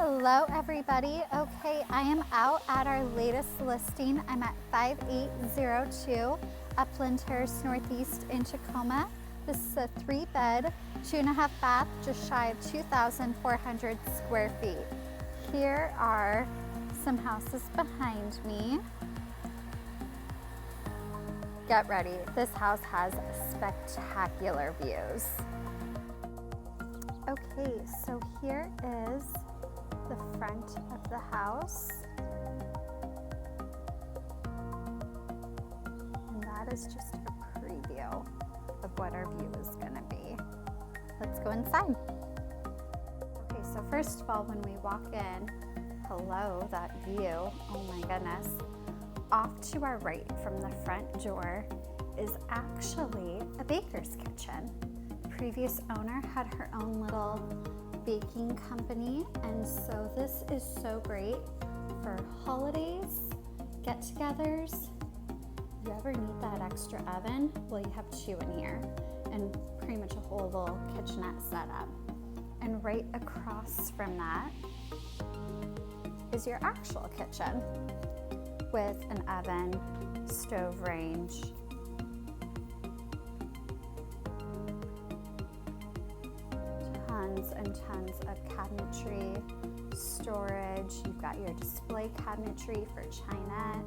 Hello everybody. Okay, I am out at our latest listing. I'm at 5802 Upland Terrace Northeast in Tacoma. This is a 3-bed, 2.5 bath, just shy of 2,400 square feet. Here are some houses behind me. Get ready, this house has spectacular views. Okay, so here is the front of the house. And that is just a preview of what our view is gonna be. Let's go inside. Okay, so first of all, when we walk in, hello, that view, oh my goodness. Off to our right from the front door is actually a baker's kitchen. The previous owner had her own little baking company, and so this is so great for holidays, get-togethers. If you ever need that extra oven, well, you have 2 in here and pretty much a whole little kitchenette setup. And right across from that is your actual kitchen with an oven, stove range, tons and tons of cabinetry, storage. You've got your display cabinetry for china.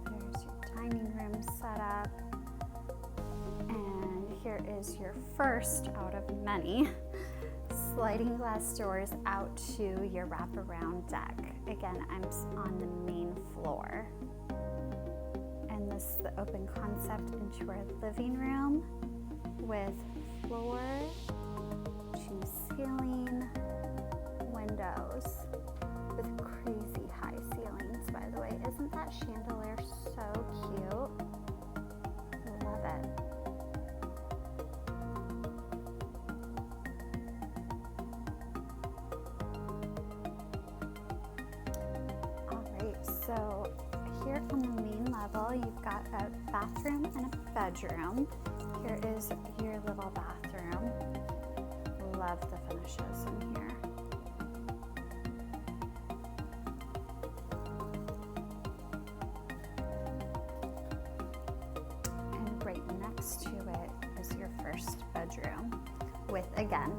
There's your dining room setup. And here is your first out of many sliding glass doors out to your wraparound deck. Again, I'm on the main floor. And this is the open concept into our living room with floor to ceiling windows with crazy high ceilings, by the way. Isn't that chandelier so cute? Love it. So here on the main level, you've got a bathroom and a bedroom. Here is your little bathroom. Love the finishes in here. And right next to it is your first bedroom with, again,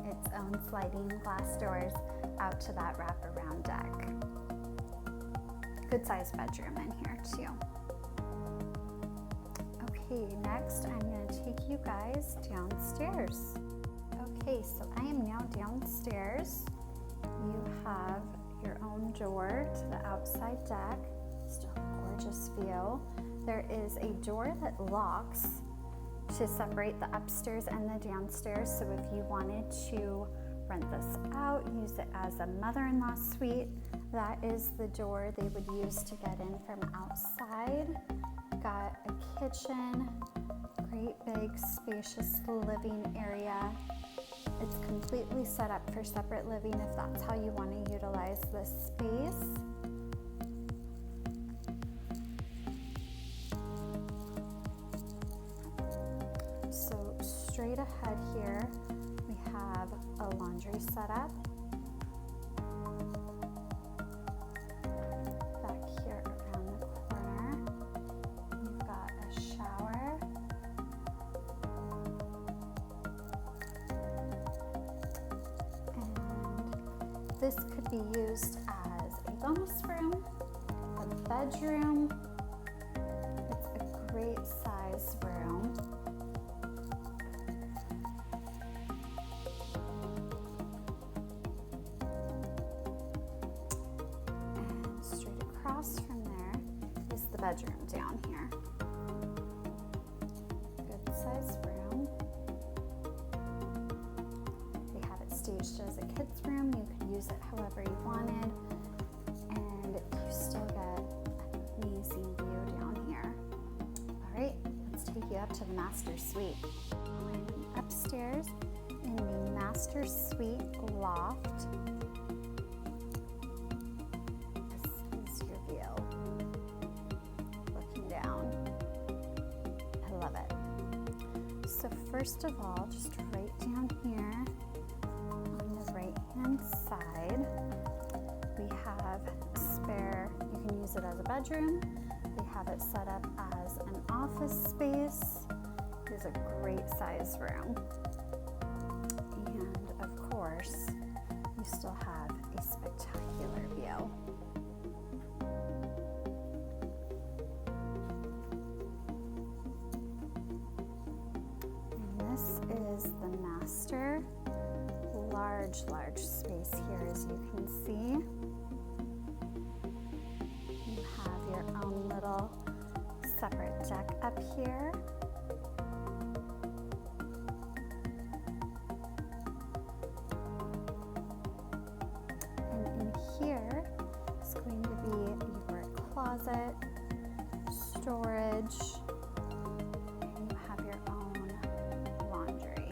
its own sliding glass doors out to that wraparound deck. Good sized bedroom in here too. Okay, next I'm going to take you guys downstairs. Okay, so I am now downstairs. You have your own door to the outside deck. Still a gorgeous view. There is a door that locks to separate the upstairs and the downstairs. So if you wanted to rent this out, use it as a mother-in-law suite, that is the door they would use to get in from outside. Got a kitchen, great big spacious living area. It's completely set up for separate living if that's how you want to utilize this space. So straight ahead here, we have a laundry setup. Back here around the corner, you've got a shower. And this could be used as a bonus room, a bedroom. It's a great size room. Across from there is the bedroom down here. Good size room. They have it staged as a kid's room. You could use it however you wanted, and you still get an amazing view down here. All right, let's take you up to the master suite. I'm upstairs in the master suite loft. so first of all, just right down here on the right-hand side, we have a spare. You can use it as a bedroom. We have it set up as an office space. It is a great size room. And of course, you still have a spectacular view. And this is the master. Large space here, as you can see. You have your own little separate deck up here. And in here is going to be your closet, storage, and you have your own laundry.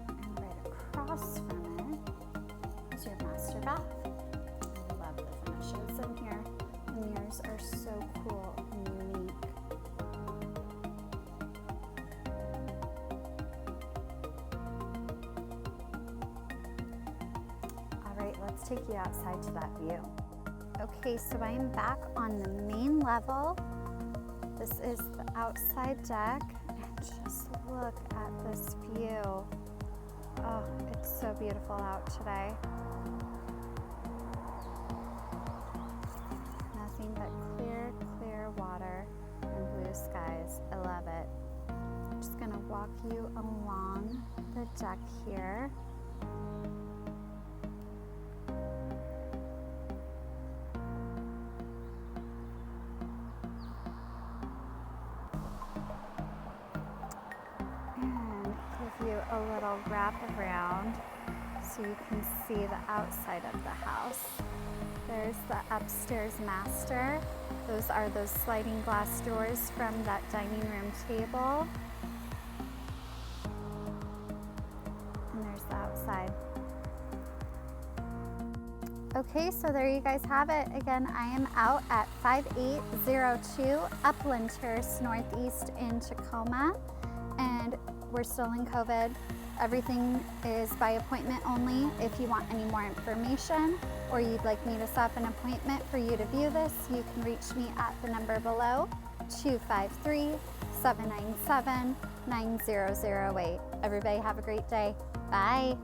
And right across from it is your master bath. I love the finishes in here. The mirrors are so cool and unique. All right, let's take you outside to that view. Okay, so I am back on the main level. This is the outside deck, and just look at this view. Oh, it's so beautiful out today. Nothing but clear water and blue skies. I love it. I'm just gonna walk you along the deck here. And give you a little wrap around so you can see the outside of the house. There's the upstairs master. Those are those sliding glass doors from that dining room table. And there's the outside. Okay, so there you guys have it. Again, I am out at 5802 Upland Terrace Northeast in Tacoma, and we're still in COVID. Everything is by appointment only. If you want any more information or you'd like me to set up an appointment for you to view this, you can reach me at the number below, 253-797-9008. Everybody have a great day. Bye.